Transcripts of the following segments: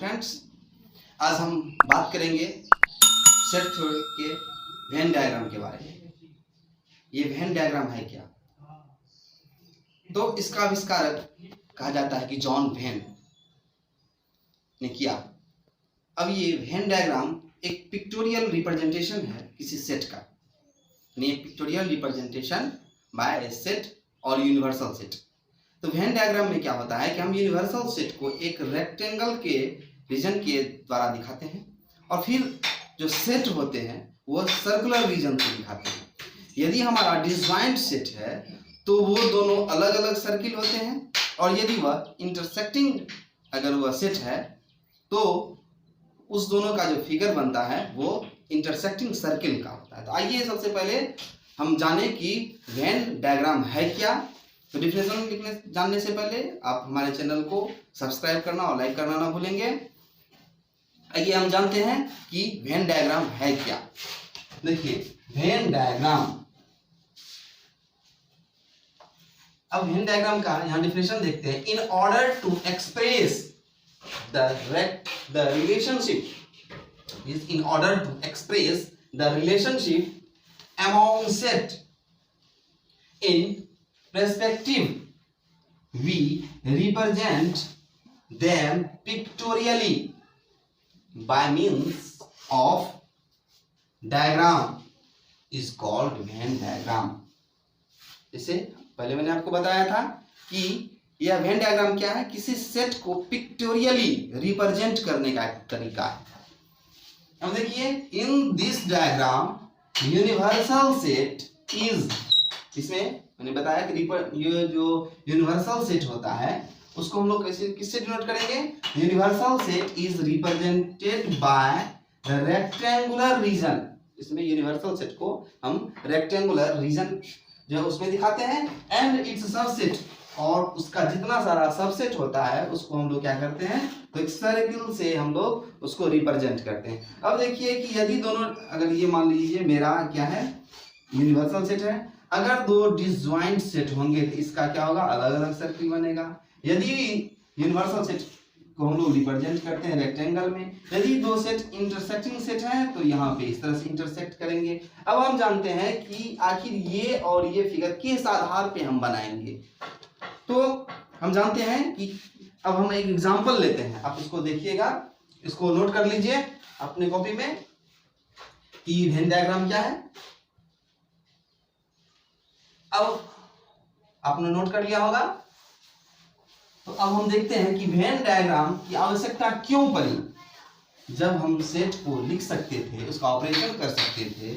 Friends, आज हम बात करेंगे सेट थ्योरी के वेन डायग्राम के बारे में। ये वेन डायग्राम है क्या? तो इसका आविष्कारक कहा जाता है कि जॉन वेन ने किया। अब ये वेन डायग्राम एक पिक्टोरियल रिप्रेजेंटेशन है किसी सेट का, यानी पिक्टोरियल रिप्रेजेंटेशन बाय ए सेट और यूनिवर्सल सेट। तो वेन डायग्राम में क्या होता है कि हम यूनिवर्सल सेट को एक रेक्टेंगल के रीजन के द्वारा दिखाते हैं और फिर जो सेट होते हैं वो सर्कुलर रीजन से दिखाते हैं। यदि हमारा डिसजॉइंट सेट है तो वो दोनों अलग अलग सर्किल होते हैं, और यदि वह इंटरसेक्टिंग अगर वह सेट है तो उस दोनों का जो फिगर बनता है वो इंटरसेक्टिंग सर्किल का होता है। तो आइए सबसे पहले हम जाने कि वेन डायग्राम है क्या। तो डिफिनेशन जानने से पहले आप हमारे चैनल को सब्सक्राइब करना और लाइक करना ना भूलेंगे। आइए हम जानते हैं कि वेन डायग्राम है क्या। देखिए वेन डायग्राम, अब वेन डायग्राम का यहाँ डिफिनेशन देखते हैं। In order to express the relationship is in order to express the relationship among set in perspective, we represent them pictorially by means of diagram is called Venn diagram। जैसे पहले मैंने आपको बताया था कि यह वेन डायग्राम क्या है, किसी सेट को पिक्टोरियली रिप्रेजेंट करने का तरीका है। अब देखिए in this diagram universal set is, इसमें मैंने बताया कि ये जो यूनिवर्सल सेट होता है उसको हम लोग कैसे किससे डिनोट करेंगे। Universal set is represented by the rectangular reason. इसमें यूनिवर्सल सेट को हम रेक्टेंगुलर रीजन जो उसमें दिखाते हैं, एंड इट्स सबसेट, और उसका जितना सारा सबसेट होता है उसको हम लोग क्या करते हैं, तो एक सर्किल से हम लोग उसको रिप्रेजेंट करते हैं। अब देखिए कि यदि दोनों, अगर ये मान लीजिए मेरा क्या है यूनिवर्सल सेट है, अगर दो डिसजॉइंट सेट होंगे तो इसका क्या होगा, अलग अलग सर्किल बनेगा। यदि यूनिवर्सल सेट को हम लोग रिप्रेजेंट करते हैं रेक्टेंगल में, यदि दो सेट इंटरसेक्टिंग सेट हैं तो यहाँ पे इस तरह से इंटरसेक्ट करेंगे। अब हम जानते हैं कि आखिर ये और ये फिगर किस आधार पे हम बनाएंगे। तो हम जानते हैं कि अब हम एक एग्जांपल लेते हैं, आप इसको देखिएगा, इसको नोट कर लीजिए अपने कॉपी में कि वेन डायग्राम क्या है। अब आपने नोट कर लिया होगा, तो अब हम देखते हैं कि वेन डायग्राम की आवश्यकता क्यों पड़ी। जब हम सेट को लिख सकते थे, उसका ऑपरेशन कर सकते थे,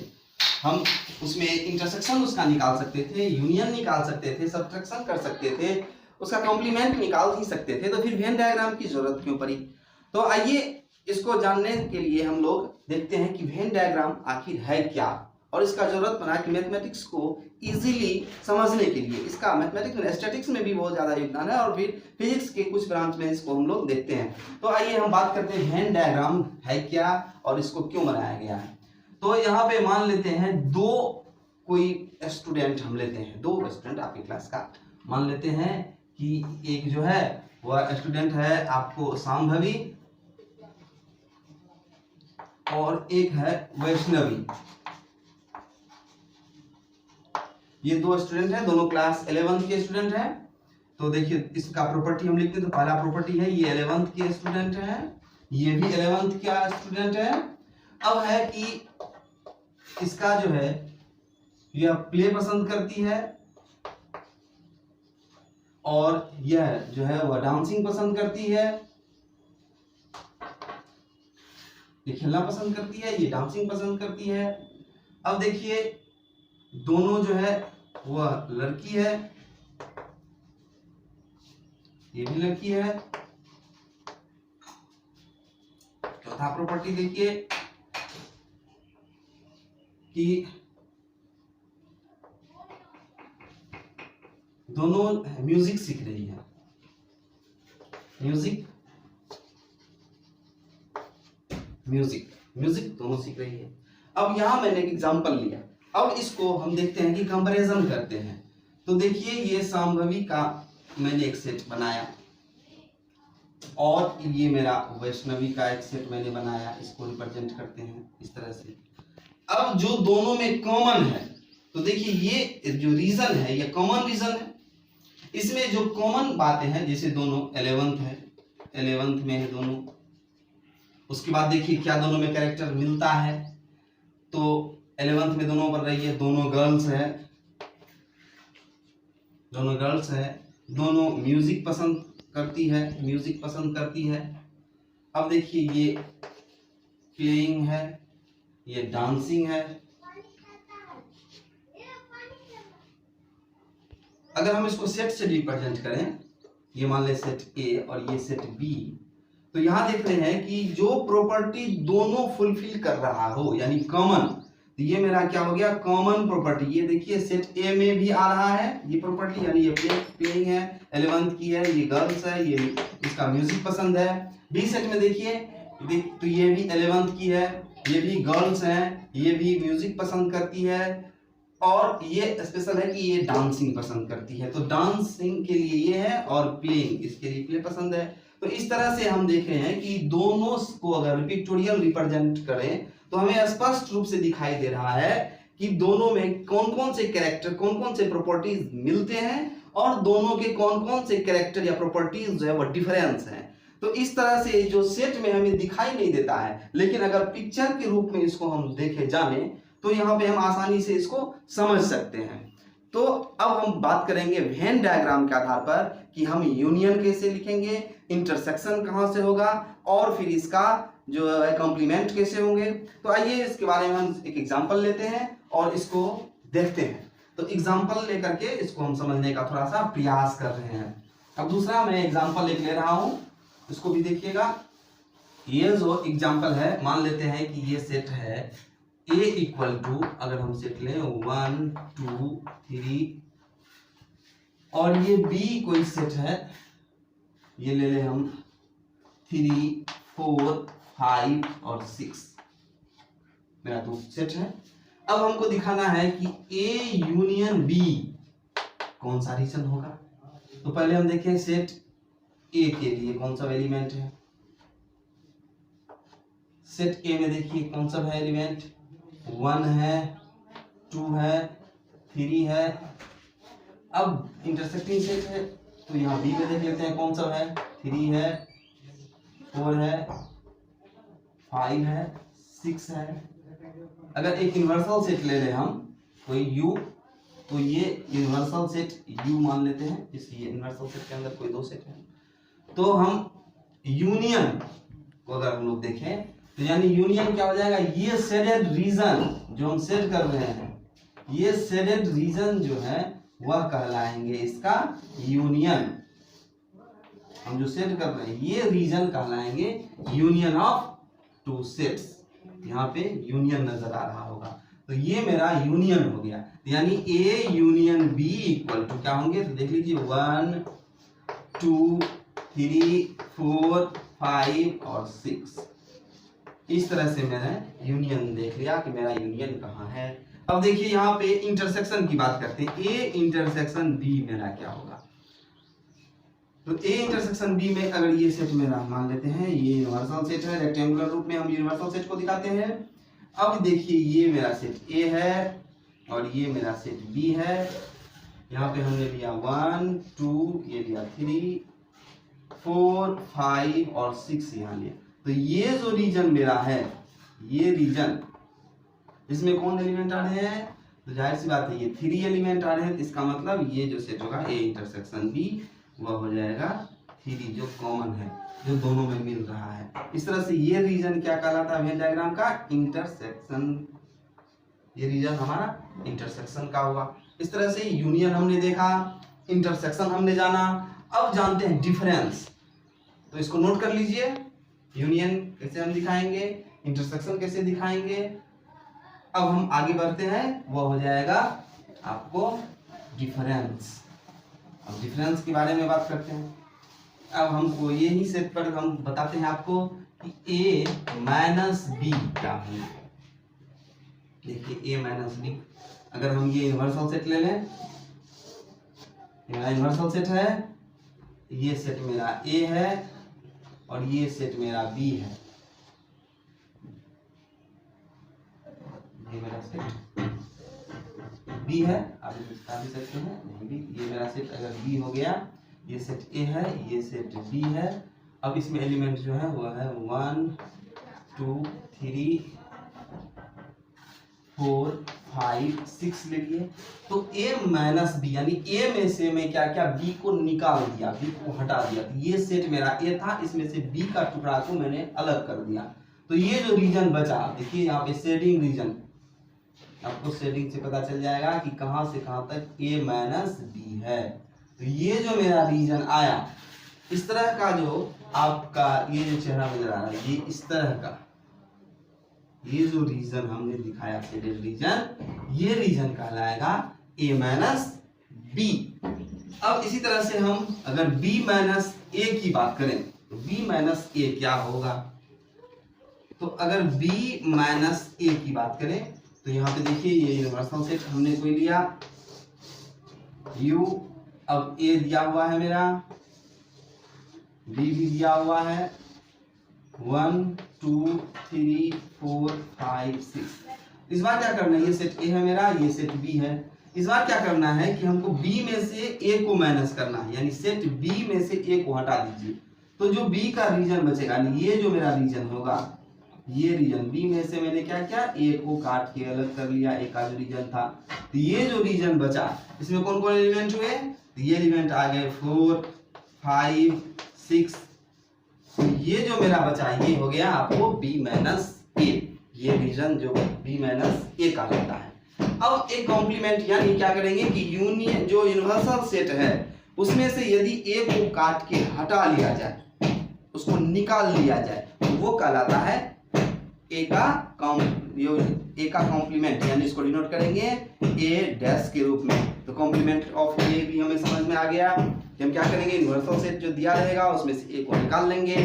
हम उसमें इंटरसेक्शन उसका निकाल सकते थे, यूनियन निकाल सकते थे, सब्ट्रैक्शन कर सकते थे, उसका कॉम्प्लीमेंट निकाल ही सकते थे, तो फिर वेन डायग्राम की जरूरत क्यों पड़ी। तो आइए इसको जानने के लिए हम लोग देखते हैं कि वेन डायग्राम आखिर है क्या, और इसका जरूरत पड़ा कि मैथमेटिक्स को इजीली समझने के लिए। इसका मैथमेटिक्स में, स्टैटिक्स में भी बहुत ज्यादा योगदान है, और फिर फिजिक्स के कुछ ब्रांच में इसको हम लोग देखते हैं। तो आइए हम बात करते हैं वेन डायग्राम है क्या और इसको क्यों बनाया गया है। तो यहाँ पे मान लेते हैं दो कोई स्टूडेंट हम लेते हैं, दो स्टूडेंट आपकी क्लास का मान लेते हैं कि एक जो है वह स्टूडेंट है आपको शांभवी और एक है वैष्णवी। ये दो स्टूडेंट हैं, दोनों क्लास 11th के स्टूडेंट हैं। तो देखिए इसका प्रॉपर्टी हम लिखते हैं। तो पहला प्रॉपर्टी है ये 11th के स्टूडेंट है, ये भी 11th का स्टूडेंट है। अब है कि इसका जो है यह प्ले पसंद करती है और यह जो है वह डांसिंग पसंद करती है। ये खेलना पसंद करती है, ये डांसिंग पसंद करती है। अब देखिए दोनों जो है वह लड़की है, ये भी लड़की है। चौथा प्रॉपर्टी देखिए कि दोनों म्यूजिक सीख रही है, म्यूजिक दोनों सीख रही है। अब यहां मैंने एक एग्जांपल लिया, अब इसको हम देखते हैं कि कंपैरिजन करते हैं। तो देखिए ये शांभवी का मैंने एक सेट बनाया, और ये मेरा वैष्णवी का एक सेट मैंने बनाया, इसको रिप्रेजेंट करते हैं इस तरह से। अब जो दोनों में कॉमन है, तो देखिए ये जो रीजन है ये कॉमन रीजन है। इसमें जो कॉमन बातें हैं, जैसे दोनों 11th है, 11th में है दोनों। उसके बाद देखिए क्या दोनों में कैरेक्टर मिलता है, तो 11th में दोनों पर रही है, दोनों गर्ल्स है, दोनों म्यूजिक पसंद करती है। अब देखिए ये प्लेइंग है, ये डांसिंग है। अगर हम इसको सेट से रिप्रेजेंट करें, ये मान ले सेट ए और ये सेट बी, तो यहां देख रहे हैं कि जो प्रॉपर्टी दोनों फुलफिल कर रहा हो यानी कॉमन, तो ये मेरा क्या हो गया कॉमन प्रॉपर्टी। ये देखिए सेट ए में भी आ रहा है ये प्रॉपर्टी, यानी ये प्लेइंग है, 11th की है, ये गर्ल्स है, ये इसका म्यूजिक पसंद है। बी सेट में देखिए तो ये भी 11th की है, ये भी गर्ल्स हैं, ये भी म्यूजिक पसंद करती है, और ये स्पेशल है कि ये डांसिंग पसंद करती है। तो डांसिंग के लिए ये है और प्लेइंग इसके लिए प्ले पसंद है। तो इस तरह से हम देख रहे हैं कि दोनों को अगर पिक्टोरियल रिप्रेजेंट करें तो हमें स्पष्ट रूप से दिखाई दे रहा है कि दोनों में कौन कौन से कैरेक्टर, कौन कौन से प्रॉपर्टीज मिलते हैं, और दोनों के कौन कौन से कैरेक्टर या प्रॉपर्टीज जो है वो डिफरेंस हैं। तो इस तरह से जो सेट में हमें दिखाई नहीं देता है, लेकिन अगर पिक्चर के रूप में इसको हम देखे जाने तो यहाँ पे हम आसानी से इसको समझ सकते हैं। तो अब हम बात करेंगे वेन डायग्राम के आधार पर कि हम यूनियन कैसे लिखेंगे, इंटरसेक्शन कहाँ से होगा, और फिर इसका जो है कॉम्प्लीमेंट कैसे होंगे। तो आइए इसके बारे में हम एक एग्जांपल लेते हैं और इसको देखते हैं। तो एग्जांपल लेकर के इसको हम समझने का थोड़ा सा प्रयास कर रहे हैं। अब दूसरा मैं एग्जांपल ले रहा हूँ, इसको भी देखिएगा। ये जो एग्जांपल है, मान लेते हैं कि ये सेट है A इक्वल टू, अगर हम सेट लें 1 2 3, और ये B कोई सेट है, ये ले लें हम 3 4 5 और 6, मेरा दो सेट है। अब हमको दिखाना है कि A यूनियन B कौन सा रीजन होगा। तो पहले हम देखें सेट A के लिए कौन सा एलिमेंट है। सेट A में देखिए कौन सा है एलिमेंट, 1 है, 2 है, 3 है। अब इंटरसेक्टिंग सेट है, तो यहाँ बी में देख लेते हैं कौन सा है, 3 है, 4 है, 5 है, 6 है। अगर एक यूनिवर्सल सेट ले लें हम कोई U, तो ये यूनिवर्सल सेट U मान लेते हैं, इसलिए यूनिवर्सल सेट के अंदर कोई दो सेट है। तो हम यूनियन को अगर हम लोग देखें तो यानी यूनियन क्या हो जाएगा, ये शेडेड रीजन जो हम सेट कर रहे हैं, ये शेडेड रीजन जो है वह कहलाएंगे इसका यूनियन। हम जो सेट कर रहे हैं ये रीजन कहलाएंगे यूनियन ऑफ टू सेट्स। यहाँ पे यूनियन नजर आ रहा होगा, तो ये मेरा यूनियन हो गया। यानी A union B equal to क्या होंगे, तो देख लीजिए 1 2 3 4 5 और 6। इस तरह से मैंने यूनियन देख लिया कि मेरा यूनियन कहाँ है। अब देखिए यहाँ पे इंटरसेक्शन की बात करते हैं, A इंटरसेक्शन B मेरा क्या होगा। तो A इंटरसेक्शन B में अगर ये सेट मेरा मान लेते हैं, ये यूनिवर्सल सेट है, रेक्टेंगुलर रूप में हम यूनिवर्सल सेट को दिखाते हैं। अब देखिए ये मेरा सेट A है और ये मेरा सेट B है। यहाँ पे हमने लिया 1 2, ये लिया 3 4 5 और 6 यहाँ लिया। तो ये जो रीजन मेरा है, ये रीजन इसमें कौन एलिमेंट आ रहे हैं, तो जाहिर सी बात है ये 3 एलिमेंट आ रहे हैं। तो इसका मतलब ये जो सेट होगा A इंटरसेक्शन B वह हो जाएगा 3, जो कॉमन है, जो दोनों में मिल रहा है। इस तरह से ये रीजन क्या कहलाता है वेन डायग्राम का, इंटरसेक्शन। ये रीजन हमारा इंटरसेक्शन का हुआ। इस तरह से यूनियन हमने देखा, इंटरसेक्शन हमने जाना। अब जानते हैं डिफरेंस, तो इसको नोट कर लीजिए। यूनियन कैसे हम दिखाएंगे, इंटरसेक्शन कैसे दिखाएंगे। अब हम आगे बढ़ते हैं, वो हो जाएगा आपको डिफरेंस। अब डिफरेंस के बारे में बात करते हैं। अब हमको यही सेट पर हम बताते हैं आपको कि A माइनस B क्या है। देखिए A माइनस B, अगर हम ये यूनिवर्सल सेट ले लें, मेरा यूनिवर्सल सेट है, ये सेट मेरा A है और ये सेट मेरा बी है, ये मेरा सेट बी है। आप दिखा भी सकते हैं, नहीं भी, ये मेरा सेट अगर बी हो गया, ये सेट ए है, ये सेट बी है। अब इसमें एलिमेंट जो है वो है 1 2 3 4 5 6 ले लिए। तो a माइनस बी यानी a में से मैं क्या क्या b को निकाल दिया, b को हटा दिया। तो ये सेट मेरा a था, इसमें से b का टुकड़ा को मैंने अलग कर दिया। तो ये जो रीजन बचा, देखिए यहाँ पे शेडिंग रीजन, आपको शेडिंग से पता चल जाएगा कि कहां से कहां तक a माइनस बी है। तो ये जो मेरा रीजन आया, इस तरह का जो आपका ये जो चेहरा नजर आ रहा है, ये इस तरह का, ये जो रीजन हमने दिखाया शेडेड रीजन, ये रीजन कहलाएगा a माइनस बी। अब इसी तरह से हम अगर b माइनस ए की बात करें तो b माइनस ए क्या होगा। तो अगर b माइनस ए की बात करें तो यहाँ पे देखिए ये यूनिवर्सल सेट हमने कोई लिया u, अब a दिया हुआ है मेरा, b भी दिया हुआ है 1 2 3 4 5 6। इस बार क्या करना है, ये सेट a है मेरा, ये सेट b है। इस बार क्या करना है कि हमको b में से a को माइनस करना है, यानी सेट b में से a को हटा दीजिए। तो जो b का रीजन बचेगा, यानी ये जो मेरा रीजन होगा, ये रीजन b में से मैंने क्या किया, a को काट के अलग कर लिया, a का जो रीजन था। तो ये जो रीजन बचा, इसमें कौन कौन एलिमेंट हुए, तो ये एलिमेंट आ गए 4 5 6। तो ये जो मेरा बचा, ये हो गया आपको b माइनस ए, ये रीजन जो b माइनस ए का लगता है। अब एक कॉम्प्लीमेंट, यानी क्या करेंगे कि यूनियन जो यूनिवर्सल सेट है उसमें से यदि a को काट के हटा लिया जाए, उसको निकाल लिया जाए, तो वो कहलाता है a का कॉम्प्लीमेंट, यानी इसको डिनोट करेंगे a डैश के रूप में। तो कॉम्प्लीमेंट ऑफ a भी हमें समझ में आ गया कि हम क्या करेंगे, यूनिवर्सल सेट जो दिया रहेगा उसमें से a को निकाल लेंगे।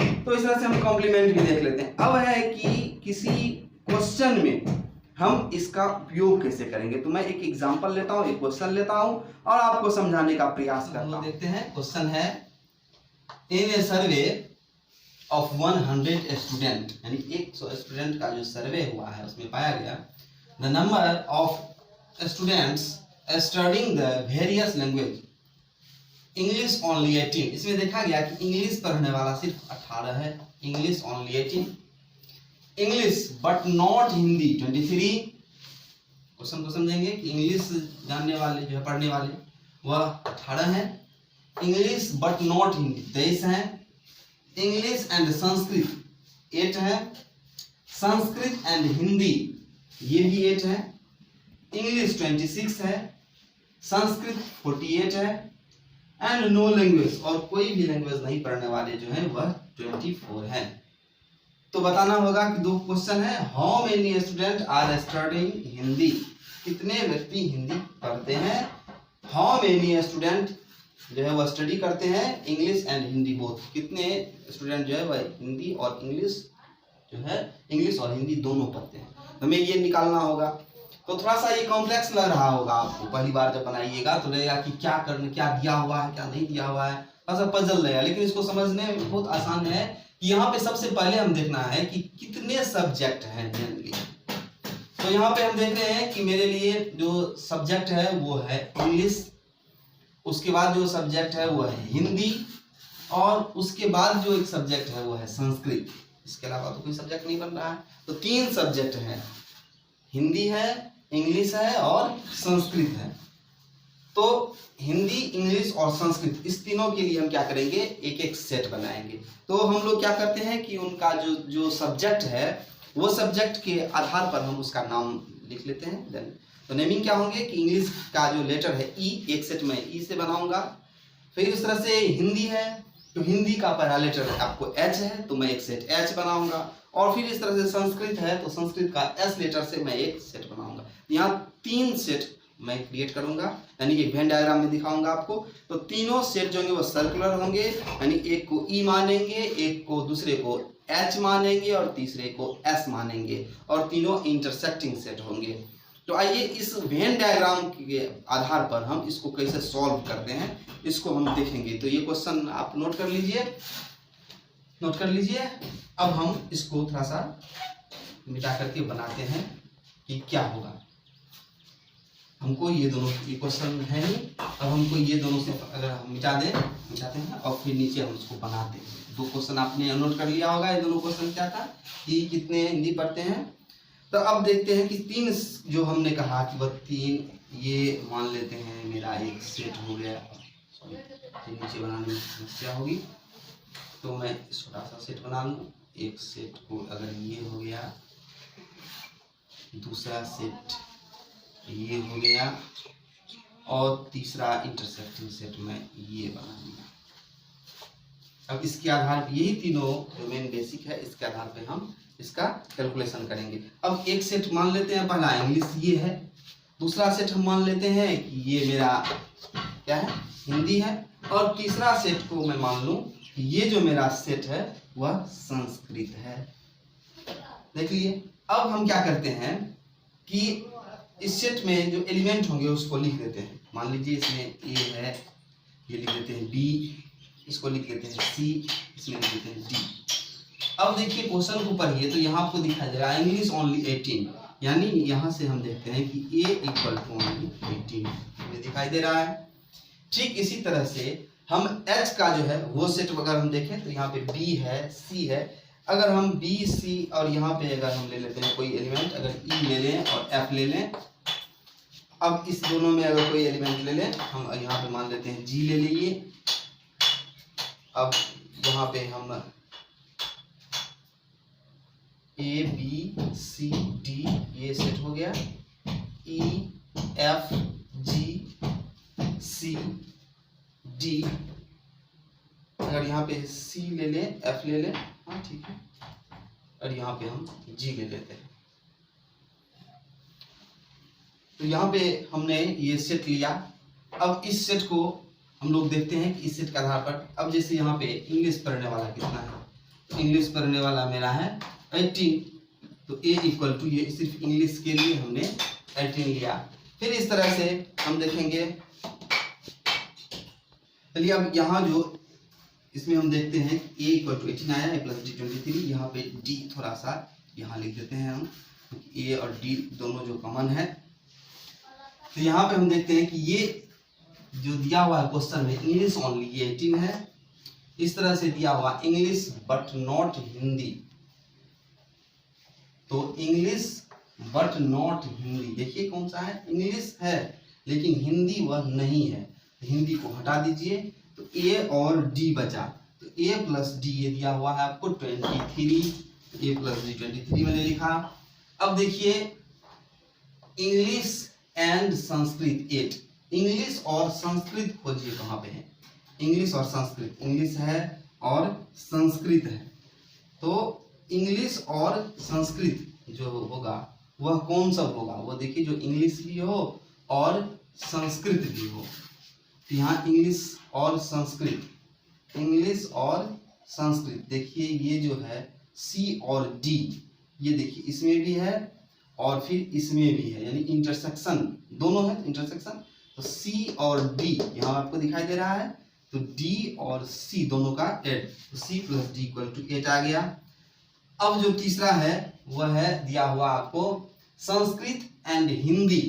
तो इस तरह से हम कॉम्प्लीमेंट भी देख लेते हैं। अब है कि किसी क्वेश्चन में हम इसका उपयोग कैसे करेंगे। तो मैं एक एग्जांपल लेता हूं, एक क्वेश्चन लेता हूं और आपको समझाने का प्रयास करता हूं। देखते हैं, क्वेश्चन है इन ए सर्वे ऑफ 100 स्टूडेंट, यानी 100 स्टूडेंट का जो सर्वे हुआ है उसमें पाया गया the number of students studying the various language, English only 18। इसमें देखा गया कि इंग्लिश पढ़ने वाला सिर्फ 18 है, English only 18, English but not Hindi 23। Question को समझेंगे कि इंग्लिश जानने वाले जो है पढ़ने वाले वह 18 है, इंग्लिश बट नॉट हिंदी 23 है, इंग्लिश एंड संस्कृत 8 है, संस्कृत एंड हिंदी ये भी 8 है, इंग्लिश 26 है, संस्कृत 48 है, एंड नो लैंग्वेज, और कोई भी लैंग्वेज नहीं पढ़ने वाले जो है वह 24 है। तो बताना होगा कि दो क्वेश्चन है, how many student are studying Hindi, कितने व्यक्ति हिंदी पढ़ते हैं, हाउ मेनी स्टूडेंट जो है वह स्टडी करते हैं इंग्लिश एंड हिंदी बोथ, कितने स्टूडेंट जो है वह हिंदी और इंग्लिश जो है इंग्लिश और हिंदी दोनों पढ़ते हैं। हमें ये निकालना होगा। तो थोड़ा सा ये कॉम्प्लेक्स लग रहा होगा आपको, पहली बार जब बनाइएगा तो लगेगा कि क्या करने, क्या दिया हुआ है क्या नहीं दिया हुआ है, थोड़ा सा पजल लगेगा। लेकिन इसको समझने में बहुत आसान है कि यहाँ पे सबसे पहले हम देखना है कि कितने सब्जेक्ट हैं जनरली। तो यहाँ पे हम देख रहे हैं कि मेरे लिए जो सब्जेक्ट है वो है इंग्लिश, उसके बाद जो सब्जेक्ट है वो है हिंदी, और उसके बाद जो एक सब्जेक्ट है वो है संस्कृत। इसके अलावा तो कोई सब्जेक्ट नहीं बन रहा है। तो 3 सब्जेक्ट हैं, हिंदी है, इंग्लिश है और संस्कृत है। तो हिंदी, इंग्लिश और संस्कृत, इस तीनों के लिए हम क्या करेंगे, एक एक सेट बनाएंगे। तो हम लोग क्या करते हैं कि उनका जो सब्जेक्ट है वो सब्जेक्ट के आधार पर हम उसका नाम लिख लेते हैं। देन तो नेमिंग क्या होंगे कि इंग्लिश का जो लेटर है ई, एक सेट में ई से बनाऊंगा। फिर इस तरह से हिंदी है तो हिंदी का पहला लेटर आपको एच है तो मैं एक सेट एच बनाऊंगा। और फिर इस तरह से संस्कृत है तो संस्कृत का एस लेटर से मैं एक सेट बनाऊंगा। यहाँ 3 सेट मैं क्रिएट करूंगा, यानी कि वेन डायग्राम में दिखाऊंगा आपको। तो तीनों सेट जो होंगे वो सर्कुलर होंगे, यानी एक को ई मानेंगे, एक को दूसरे को एच मानेंगे और तीसरे को एस मानेंगे, और तीनों इंटरसेक्टिंग सेट होंगे। तो आइए इस वेन डायग्राम के आधार पर हम इसको कैसे सॉल्व करते हैं इसको हम देखेंगे। तो ये क्वेश्चन आप नोट कर लीजिए। नोट कर लीजिए। अब हम इसको थोड़ा सा मिटा करके बनाते हैं कि क्या होगा। हमको ये दोनों क्वेश्चन है नहीं, अब हमको ये दोनों से अगर हम मिटाते हैं और फिर नीचे हम इसको बनाते हैं। दो क्वेश्चन आपने नोट कर लिया होगा, ये दोनों क्वेश्चन क्या था कि कितने हिंदी पढ़ते हैं। तो अब देखते हैं कि 3 जो हमने कहा कि वह 3, ये मान लेते हैं मेरा एक सेट हो गया। सॉरी, नीचे बनाने में समस्या होगी तो मैं छोटा सा सेट बना लूँ। एक सेट को अगर ये हो गया, दूसरा सेट ये हो गया और तीसरा इंटरसेक्टिंग सेट में ये बना लिया। अब इसके आधार पर यही तीनों डोमेन बेसिक है, इसके आधार पे हम इसका कैलकुलेशन करेंगे। अब एक सेट मान लेते हैं, पहला इंग्लिश ये है, दूसरा सेट हम मान लेते हैं कि ये मेरा क्या है, हिंदी है, और तीसरा सेट को मैं मान लूं कि ये जो मेरा सेट है वह संस्कृत है। देखिए अब हम क्या करते हैं कि इस सेट में जो एलिमेंट होंगे उसको लिख देते हैं। मान लीजिए इसमें ए है, ये लिख देते हैं बी, इसको लिख देते हैं सी, इसमें लिख देते हैं डी। अब देखिए क्वेश्चन को पढ़िए तो यहाँ आपको दिखाई दे रहा है इंग्लिश ओनली 18, यानी यहाँ से हम देखते हैं कि a इक्वल टू ओनली 18 हमें दिखाई दे रहा है। ठीक इसी तरह से हम h का जो है वो सेट अगर हम देखें तो यहाँ पे b है, c है, अगर हम b, c और यहाँ पे अगर हम ले लेते हैं कोई एलिमेंट, अगर e ले लें और f ले लें, अब इस दोनों में अगर कोई एलिमेंट ले लें, हम यहाँ पे मान लेते हैं g ले लीजिए। अब यहाँ पे हम ए बी सी डी ये सेट हो गया, ई एफ जी सी डी, अगर यहाँ पे सी ले लें, एफ ले लें, हाँ ठीक है, और यहाँ पे हम जी ले लेते हैं। तो यहाँ पे हमने ये सेट लिया। अब इस सेट को हम लोग देखते हैं कि इस सेट के आधार पर, अब जैसे यहाँ पे इंग्लिश पढ़ने वाला कितना है, तो इंग्लिश पढ़ने वाला मेरा है 18, तो a इक्वल टू, ये सिर्फ इंग्लिश के लिए हमने 18 लिया। फिर इस तरह से हम देखेंगे, चलिए अब यहाँ जो इसमें हम देखते हैं a इक्वल टू 18 आया, a प्लस डी 23, यहाँ पे d थोड़ा सा यहाँ लिख देते हैं हम, a और d दोनों जो कॉमन है। तो यहाँ पे हम देखते हैं कि ये जो दिया हुआ है क्वेश्चन में इंग्लिश ओनली ये 18 है, इस तरह से दिया हुआ इंग्लिश बट नॉट हिंदी, तो इंग्लिश बट नॉट हिंदी, देखिए कौन सा है, इंग्लिश है लेकिन हिंदी वह नहीं है, हिंदी को हटा दीजिए तो ए और डी बचा, तो ए प्लस डी ये दिया हुआ है आपको 23, ए प्लस डी 23 मैंने लिखा। अब देखिए इंग्लिश एंड संस्कृत 8, इंग्लिश और संस्कृत खोजिए कहाँ पे है, इंग्लिश और संस्कृत, इंग्लिश है और संस्कृत है, तो इंग्लिश और संस्कृत जो होगा वह कौन सा होगा, वो देखिए जो इंग्लिश भी हो और संस्कृत भी हो। तो यहाँ इंग्लिश और संस्कृत, इंग्लिश और संस्कृत, देखिए ये जो है सी और डी, ये देखिए इसमें भी है और फिर इसमें भी है, यानी इंटरसेक्शन दोनों है, इंटरसेक्शन, तो सी और डी यहाँ आपको दिखाई दे रहा है, तो डी और सी दोनों का 8, तो C plus D equal to 8 आ गया। अब जो तीसरा है वह है दिया हुआ आपको संस्कृत एंड हिंदी,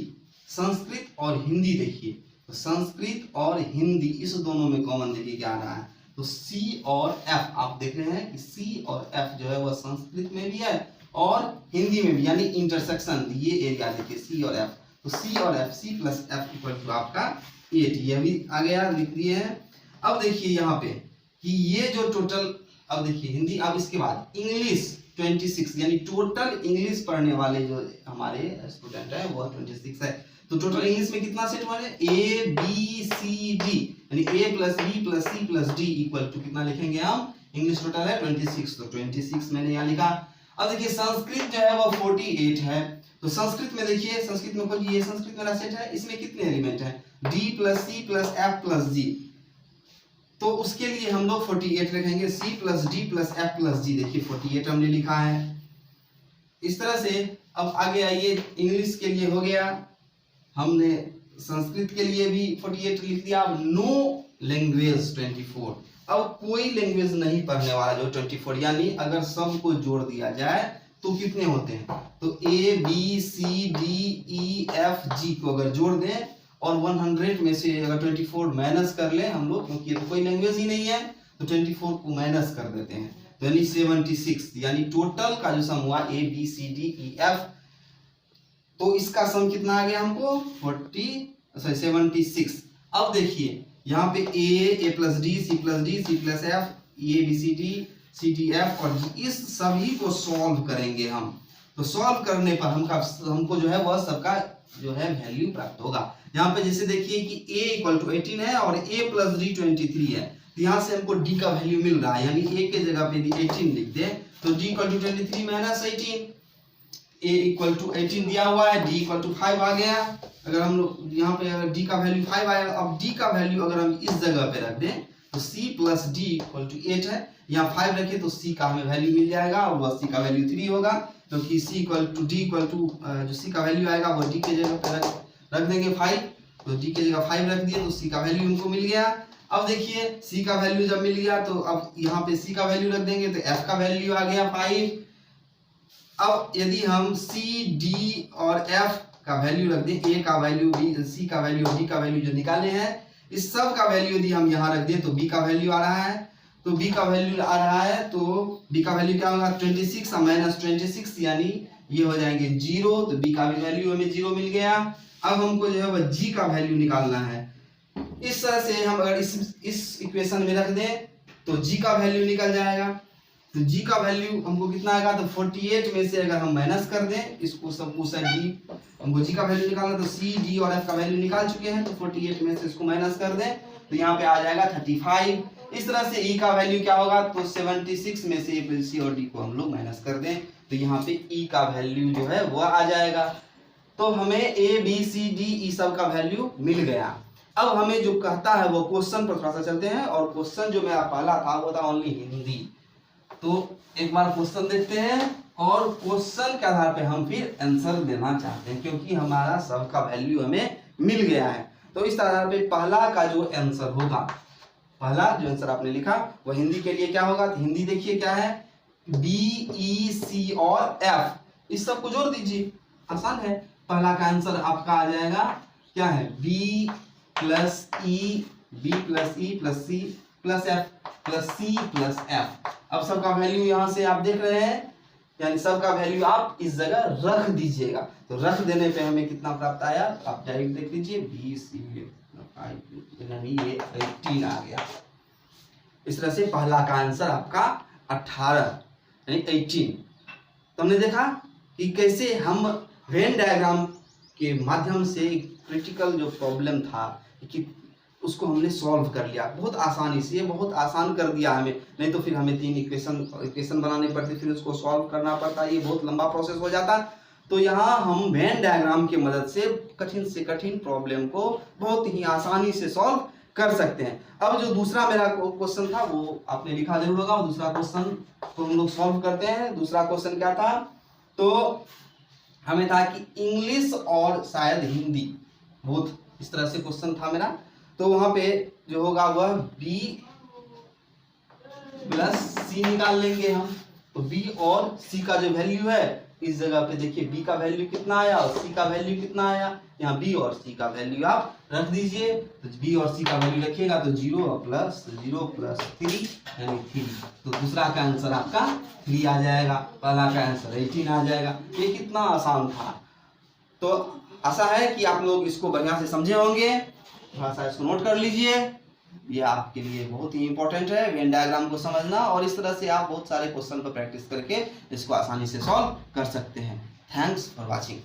संस्कृत और हिंदी, देखिए तो संस्कृत और हिंदी इस दोनों में कॉमन देखिए क्या आ रहा है, तो सी और एफ, आप देख रहे हैं कि सी और एफ जो है वह संस्कृत में भी है और हिंदी में भी, यानी इंटरसेक्शन, ये एरिया देखिए सी और एफ, तो सी और F, C plus F equal to आपका 8, यह भी आ गया, लिख दिए हैं। अब देखिए यहाँ पे कि ये जो टोटल, अब देखिए हिंदी, अब इसके बाद इंग्लिश 26, यानी टोटल इंग्लिश पढ़ने वाले जो हमारे स्टूडेंट है वह 26 है, तो टोटल इंग्लिश में कितना सेट हुआ है, ए बी सी डी, यानी A plus B plus C plus D equal to कितना लिखेंगे हम, इंग्लिश टोटल है 26, तो 26 मैंने यहाँ लिखा। अब देखिए संस्कृत जो है वो 48 है, तो संस्कृत में देखिए, संस्कृत में खोजिए, संस्कृत मेरा सेट है, इसमें कितने एलिमेंट है, D plus C plus F plus G, तो उसके लिए हम लोग 48 रखेंगे, C plus D plus F plus G, देखिए 48 हमने लिखा है। इस तरह से अब आगे आइए, इंग्लिश के लिए हो गया, हमने संस्कृत के लिए भी 48 लिख दिया। अब नो लैंग्वेज 24, अब कोई लैंग्वेज नहीं पढ़ने वाला जो 24, यानी अगर सबको जोड़ दिया जाए तो कितने होते हैं, तो A B C D E F G को अगर जोड़ दें और 100 में से अगर 24 माइनस कर ले हम लोग, क्योंकि तो कोई लैंग्वेज ही नहीं है, तो 24 को माइनस कर देते हैं, तो यानी 76, यानी टोटल का जो सम हुआ A B C D E F, तो इसका सम कितना आ गया हमको 76। अब देखिए यहाँ पे A plus D C plus D C plus F A B C D F और जी, इस सभी को सॉल्व करेंगे हम। तो सॉल्व करने पर हमको जो है वह सबका जो है वैल्यू प्राप्त होगा। यहाँ पे जैसे देखिए कि a इक्वल टू 18 है और a प्लस डी 23 है, तो यहाँ से हमको d का वैल्यू मिल रहा है, यानी a के जगह पे 18 लिख दे तो d equal to 23 minus 18, a equal to 18 दिया हुआ है, d इक्वल टू 5 आ गया। अगर हम लोग यहाँ पे अगर d का वैल्यू 5 आया, अब d का वैल्यू अगर हम इस जगह पे रख दें तो c plus d equal to 8 है, यहाँ 5 रखे तो c का हमें वैल्यू मिल जाएगा और वह c का वैल्यू 3 होगा, क्योंकि c equal to d equal to जो c का वैल्यू आएगा वो d के जगह पे रख देंगे 5, तो d के जगह 5 रख दिए तो c का वैल्यू हमको मिल गया। अब देखिए c का वैल्यू जब मिल गया तो अब यहाँ पे c का वैल्यू रख देंगे तो f का वैल्यू आ गया 5। अब यदि हम c d और f का वैल्यू रख दें, a का वैल्यू b c का वैल्यू और d का वैल्यू जो निकाले हैं, इस सब का वैल्यू यदि हम यहाँ रख दें तो b का वैल्यू आ रहा है, तो b का वैल्यू आ रहा है, तो b का वैल्यू क्या होगा 26 माइनस 26, यानी ये हो जाएंगे 0, तो b का भी वैल्यू हमें 0 मिल गया। अब हमको जो है वह g का वैल्यू निकालना है। इस तरह से हम अगर इस इक्वेशन में रख दें तो g का वैल्यू निकल जाएगा, तो g का वैल्यू हमको कितना आएगा, तो 48 में से अगर हम माइनस कर दें इसको सब कुछ d, हमको g का वैल्यू निकालना, तो c d और f का वैल्यू निकाल चुके हैं, तो 48 में से इसको माइनस कर दें तो यहाँ पे आ जाएगा 35। इस तरह से e का वैल्यू क्या होगा, तो 76 में से c और d को हम लोग माइनस कर दें तो यहाँ पे e का वैल्यू जो है वह आ जाएगा। तो हमें a b c d e सब का वैल्यू मिल गया। अब हमें जो कहता है वो क्वेश्चन पर थोड़ा सा चलते हैं, और क्वेश्चन जो मेरा पहला था वो था ओनली हिंदी। तो एक बार क्वेश्चन देखते हैं और क्वेश्चन के आधार पे हम फिर आंसर देना चाहते हैं, क्योंकि हमारा सबका वैल्यू हमें मिल गया है। तो इस आधार पे पहला का जो आंसर होगा, पहला जो आंसर आपने लिखा वो हिंदी के लिए क्या होगा, तो हिंदी देखिए क्या है, बी ई सी और एफ, इस सब को जोड़ दीजिए, आसान है। पहला का आंसर आपका आ जाएगा क्या है, B plus E, B plus E plus C plus F plus C plus F. अब सबका वैल्यू यहाँ से आप देख रहे हैं, यानी सबका वैल्यू आप इस जगह रख दीजिएगा, तो रख देने पे हमें कितना प्राप्त आया, आप डायरेक्ट देख लीजिए, बी सी यानी ये 18 आ गया। इस तरह से पहला का आंसर आपका 18 यानी 18। तो हमने देखा कि कैसे हम वेन डायग्राम के माध्यम से क्रिटिकल जो प्रॉब्लम था कि उसको हमने सॉल्व कर लिया बहुत आसानी से, ये बहुत आसान कर दिया हमें, नहीं तो फिर हमें 3 इक्वेशन बनाने पड़ते, फिर उसको सॉल्व करना पड़ता, ये बहुत लंबा प्रोसेस हो जाता। तो यहाँ हम वेन डायग्राम की मदद से कठिन प्रॉब्लम को बहुत ही आसानी से सॉल्व कर सकते हैं। अब जो दूसरा मेरा क्वेश्चन था वो आपने लिखा जरूर होगा, और दूसरा क्वेश्चन को हम लोग सॉल्व करते हैं। दूसरा क्वेश्चन क्या था, तो हमें था कि इंग्लिश और शायद हिंदी, बहुत इस तरह से क्वेश्चन था मेरा। तो वहां पे जो होगा वह b प्लस सी निकाल लेंगे हम, तो b और c का जो वैल्यू है इस जगह पे देखिए b का वैल्यू कितना आया और c का वैल्यू कितना आया, यहाँ b और c का वैल्यू आप रख दीजिए। तो b और c का वैल्यू रखिएगा तो 0 प्लस 3 यानी 3, तो दूसरा का आंसर आपका 3 आ जाएगा, पहला का आंसर 18 आ जाएगा। ये कितना आसान था। तो आशा है कि आप लोग इसको बढ़िया से समझे होंगे, थोड़ा सा इसको नोट कर लीजिए, ये आपके लिए बहुत ही इंपॉर्टेंट है वेन डायग्राम को समझना, और इस तरह से आप बहुत सारे क्वेश्चन पर प्रैक्टिस करके इसको आसानी से सॉल्व कर सकते हैं। Thanks for watching.